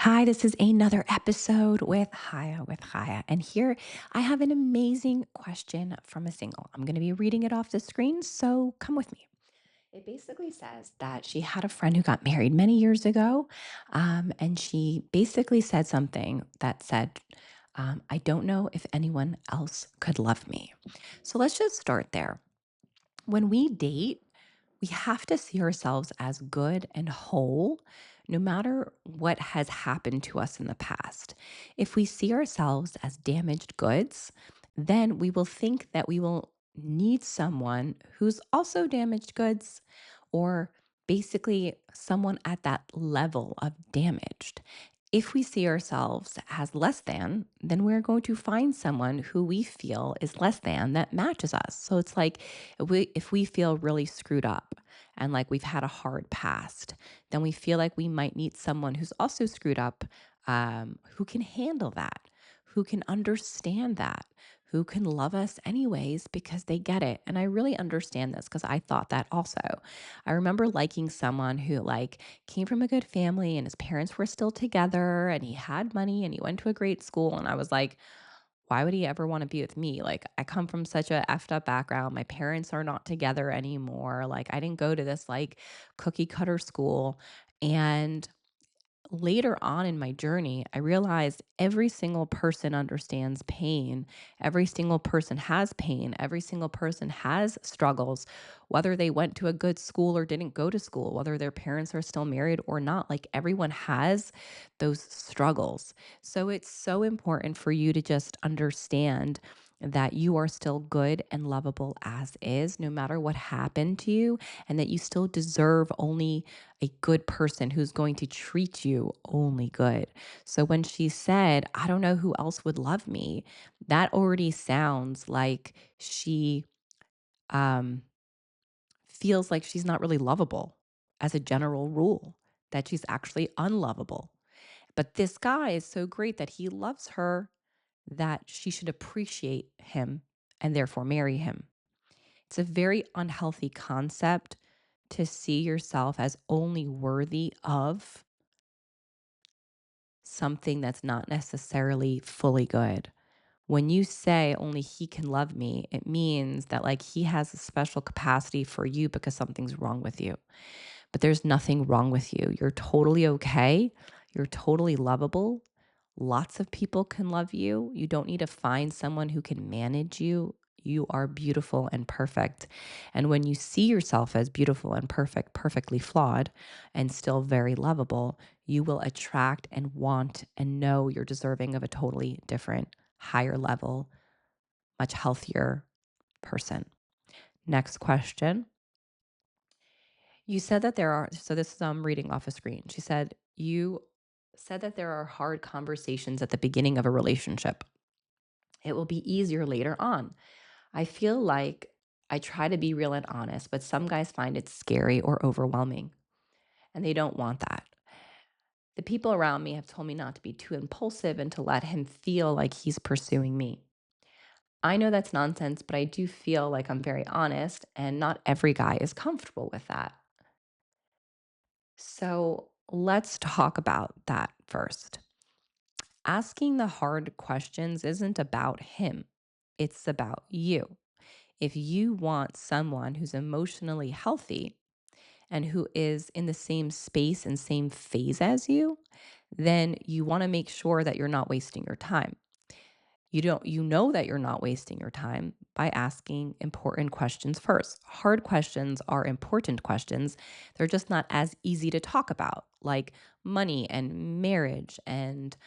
Hi, this is another episode with Haya. And here I have an amazing question from a single. I'm going to be reading it off the screen, so come with me. It basically says that she had a friend who got married many years ago. And she basically said something that said, I don't know if anyone else could love me. So let's just start there. When we date, we have to see ourselves as good and whole, no matter what has happened to us in the past. If we see ourselves as damaged goods, then we will think that we will need someone who's also damaged goods or basically someone at that level of damaged. If we see ourselves as less than, then we're going to find someone who we feel is less than that matches us. So it's like if we feel really screwed up and like we've had a hard past, then we feel like we might need someone who's also screwed up, who can handle that, who can understand that, who can love us anyways because they get it. And I really understand this because I thought that also. I remember liking someone who like came from a good family and his parents were still together and he had money and he went to a great school. And I was like, why would he ever want to be with me? Like, I come from such a effed up background. My parents are not together anymore. Like, I didn't go to this like cookie cutter school. And later on in my journey, I realized every single person understands pain. Every single person has pain. Every single person has struggles, whether they went to a good school or didn't go to school, whether their parents are still married or not. Like everyone has those struggles. So it's so important for you to just understand that you are still good and lovable as is, no matter what happened to you, and that you still deserve only a good person who's going to treat you only good. So when she said, I don't know who else would love me, that already sounds like she um, feels like she's not really lovable as a general rule, that she's actually unlovable. But this guy is so great that he loves her that she should appreciate him and therefore marry him. It's a very unhealthy concept to see yourself as only worthy of something that's not necessarily fully good. When you say only he can love me, it means that like he has a special capacity for you because something's wrong with you. But there's nothing wrong with you. You're totally okay. You're totally lovable. Lots of people can love you. You don't need to find someone who can manage you. You are beautiful and perfect. And when you see yourself as beautiful and perfect, perfectly flawed, and still very lovable, you will attract and want and know you're deserving of a totally different, higher level, much healthier person. Next question. You said that there are, so this is reading off a screen. She said, you said that there are hard conversations at the beginning of a relationship. It will be easier later on. I feel like I try to be real and honest, but some guys find it scary or overwhelming, and they don't want that. The people around me have told me not to be too impulsive and to let him feel like he's pursuing me. I know that's nonsense, but I do feel like I'm very honest, and not every guy is comfortable with that. So let's talk about that first. Asking the hard questions isn't about him, it's about you. If you want someone who's emotionally healthy and who is in the same space and same phase as you, then you want to make sure that you're not wasting your time. You know that you're not wasting your time by asking important questions first. Hard questions are important questions. They're just not as easy to talk about, like money and marriage and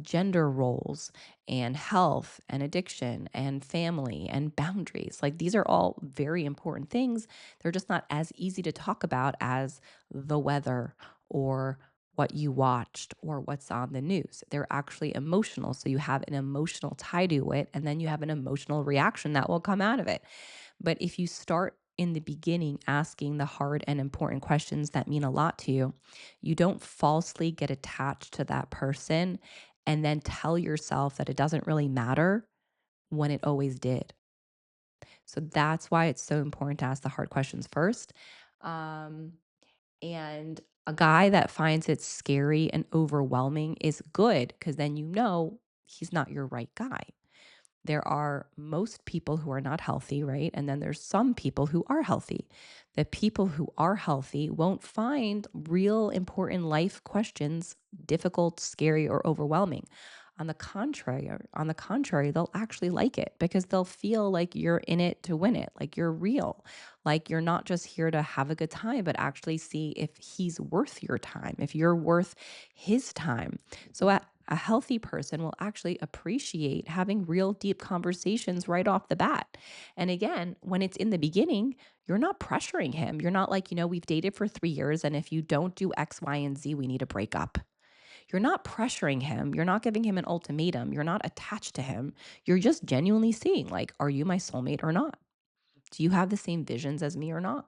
gender roles and health and addiction and family and boundaries. Like these are all very important things. They're just not as easy to talk about as the weather or what you watched or what's on the news. They're actually emotional. So you have an emotional tie to it, and then you have an emotional reaction that will come out of it. But if you start in the beginning asking the hard and important questions that mean a lot to you, you don't falsely get attached to that person and then tell yourself that it doesn't really matter when it always did. So that's why it's so important to ask the hard questions first. Um, and A guy that finds it scary and overwhelming is good because then you know he's not your right guy. There are most people who are not healthy, right? And then there's some people who are healthy. The people who are healthy won't find real important life questions difficult, scary, or overwhelming. On the contrary, they'll actually like it because they'll feel like you're in it to win it, like you're real, like you're not just here to have a good time, but actually see if he's worth your time, if you're worth his time. So a healthy person will actually appreciate having real deep conversations right off the bat. And again, when it's in the beginning, you're not pressuring him. You're not like, we've dated for 3 years, and if you don't do X, Y, and Z, we need to break up. You're not pressuring him. You're not giving him an ultimatum. You're not attached to him. You're just genuinely seeing, like, are you my soulmate or not? Do you have the same visions as me or not?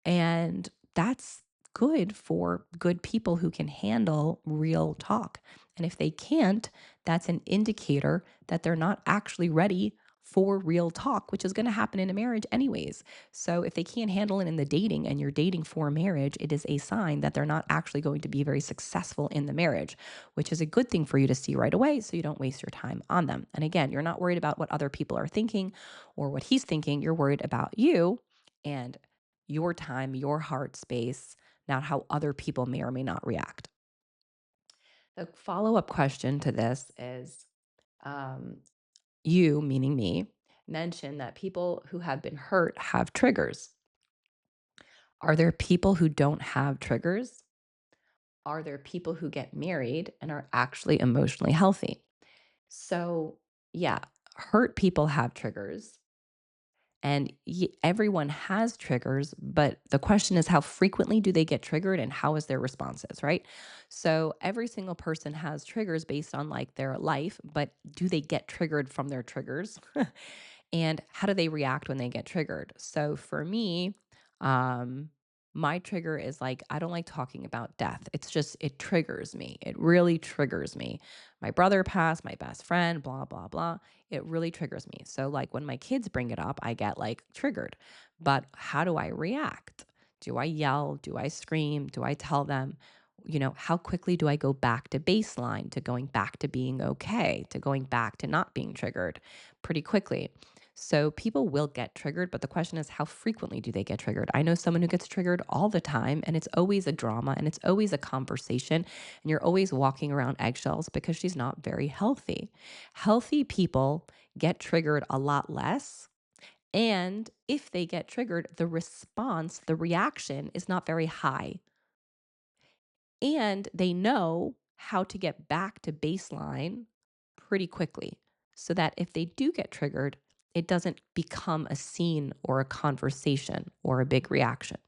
And that's good for good people who can handle real talk. And if they can't, that's an indicator that they're not actually ready for real talk, which is going to happen in a marriage anyways. So if they can't handle it in the dating and you're dating for marriage, it is a sign that they're not actually going to be very successful in the marriage, which is a good thing for you to see right away so you don't waste your time on them. And again, you're not worried about what other people are thinking or what he's thinking. You're worried about you and your time, your heart space, not how other people may or may not react. The follow up question to this is um, you, meaning me, mentioned that people who have been hurt have triggers. Are there people who don't have triggers? Are there people who get married and are actually emotionally healthy? So, yeah, hurt people have triggers. And everyone has triggers, but the question is how frequently do they get triggered and how is their responses, right? So every single person has triggers based on like their life, but do they get triggered from their triggers? And how do they react when they get triggered? So for me, um, my trigger is like, I don't like talking about death. It's just, it triggers me. It really triggers me. My brother passed, my best friend, blah, blah, blah. It really triggers me. So, like, when my kids bring it up, I get like triggered. But how do I react? Do I yell? Do I scream? Do I tell them? How quickly do I go back to baseline, to going back to being okay, to going back to not being triggered pretty quickly? So people will get triggered, but the question is how frequently do they get triggered? I know someone who gets triggered all the time, and it's always a drama and it's always a conversation, and you're always walking around eggshells because she's not very healthy. Healthy people get triggered a lot less. And if they get triggered, the response, the reaction is not very high. And they know how to get back to baseline pretty quickly so that if they do get triggered, it doesn't become a scene or a conversation or a big reaction.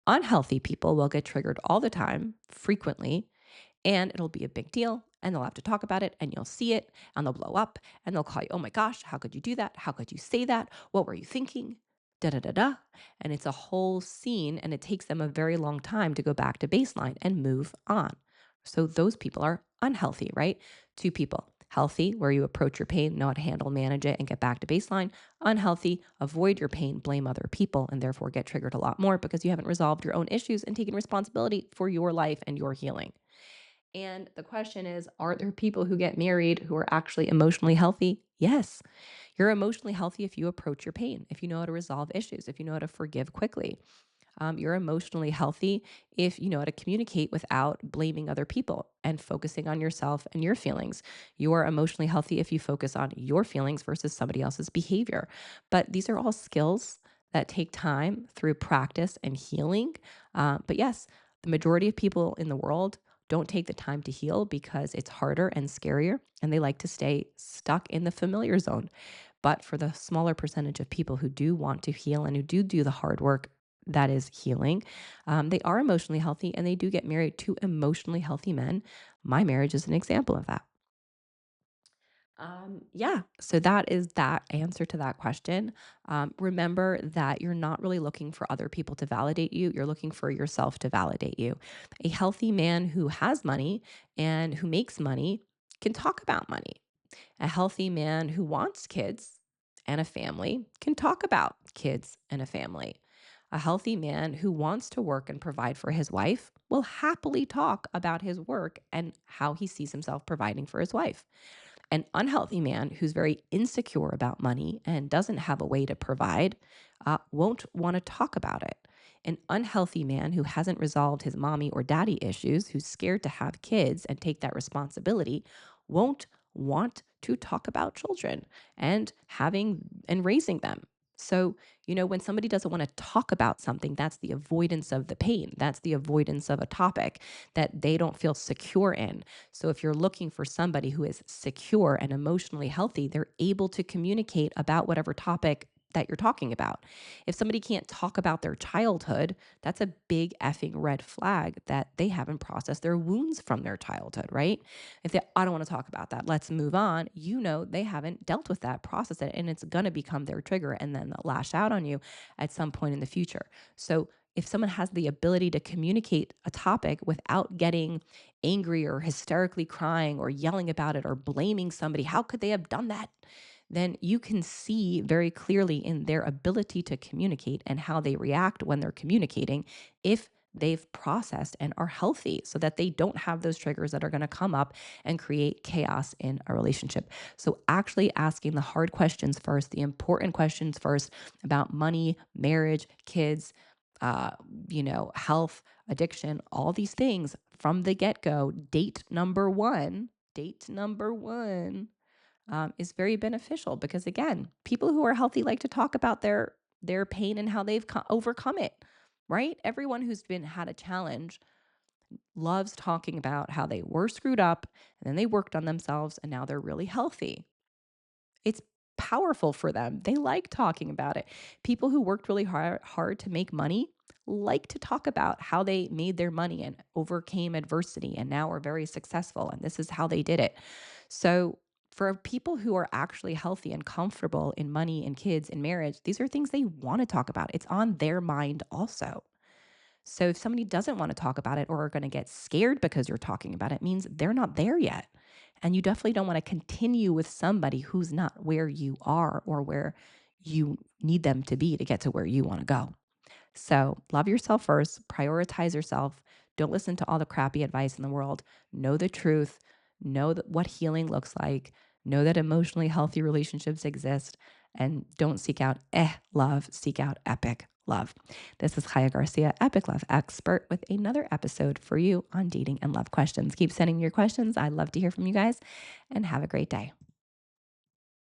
Unhealthy people will get triggered all the time, frequently, and it'll be a big deal. And they'll have to talk about it, and you'll see it, and they'll blow up, and they'll call you, oh my gosh, how could you do that? How could you say that? What were you thinking? Da da da da. And it's a whole scene, and it takes them a very long time to go back to baseline and move on. So those people are unhealthy, right? Two people. Healthy, where you approach your pain, know how to handle, manage it, and get back to baseline. Unhealthy, avoid your pain, blame other people, and therefore get triggered a lot more because you haven't resolved your own issues and taken responsibility for your life and your healing. And the question is, are there people who get married who are actually emotionally healthy? Yes. You're emotionally healthy if you approach your pain, if you know how to resolve issues, if you know how to forgive quickly. You're emotionally healthy if you know how to communicate without blaming other people and focusing on yourself and your feelings. You are emotionally healthy if you focus on your feelings versus somebody else's behavior. But these are all skills that take time through practice and healing. But yes, the majority of people in the world don't take the time to heal because it's harder and scarier, and they like to stay stuck in the familiar zone. But for the smaller percentage of people who do want to heal and who do the hard work, that is healing, they are emotionally healthy and they do get married to emotionally healthy men. My marriage is an example of that. Yeah, so that is that answer to that question. Remember that you're not really looking for other people to validate you. You're looking for yourself to validate you. A healthy man who has money and who makes money can talk about money. A healthy man who wants kids and a family can talk about kids and a family. A healthy man who wants to work and provide for his wife will happily talk about his work and how he sees himself providing for his wife. An unhealthy man who's very insecure about money and doesn't have a way to provide won't want to talk about it. An unhealthy man who hasn't resolved his mommy or daddy issues, who's scared to have kids and take that responsibility, won't want to talk about children and having and raising them. So, when somebody doesn't want to talk about something, that's the avoidance of the pain. That's the avoidance of a topic that they don't feel secure in. So if you're looking for somebody who is secure and emotionally healthy, they're able to communicate about whatever topic that you're talking about. If somebody can't talk about their childhood, that's a big effing red flag that they haven't processed their wounds from their childhood, right? If they, I don't want to talk about that, let's move on. They haven't dealt with that, process it, and it's going to become their trigger and then they'll lash out on you at some point in the future. So if someone has the ability to communicate a topic without getting angry or hysterically crying or yelling about it or blaming somebody, how could they have done that? Then you can see very clearly in their ability to communicate and how they react when they're communicating if they've processed and are healthy so that they don't have those triggers that are going to come up and create chaos in a relationship. So, actually asking the hard questions first, the important questions first about money, marriage, kids, uh, health, addiction, all these things from the get go, date number one is very beneficial because again, people who are healthy like to talk about their pain and how they've overcome it, right? Everyone who's been had a challenge loves talking about how they were screwed up and then they worked on themselves and now they're really healthy. It's powerful for them. They like talking about it. People who worked really hard to make money like to talk about how they made their money and overcame adversity and now are very successful. And this is how they did it. So, for people who are actually healthy and comfortable in money and kids and marriage, these are things they want to talk about. It's on their mind also. So if somebody doesn't want to talk about it or are going to get scared because you're talking about it, means they're not there yet. And you definitely don't want to continue with somebody who's not where you are or where you need them to be to get to where you want to go. So love yourself first, prioritize yourself. Don't listen to all the crappy advice in the world. Know the truth, know what healing looks like, know that emotionally healthy relationships exist, and don't seek out love, seek out epic love. This is Kaya Garcia, Epic Love Expert, with another episode for you on dating and love questions. Keep sending me your questions. I'd love to hear from you guys, and have a great day.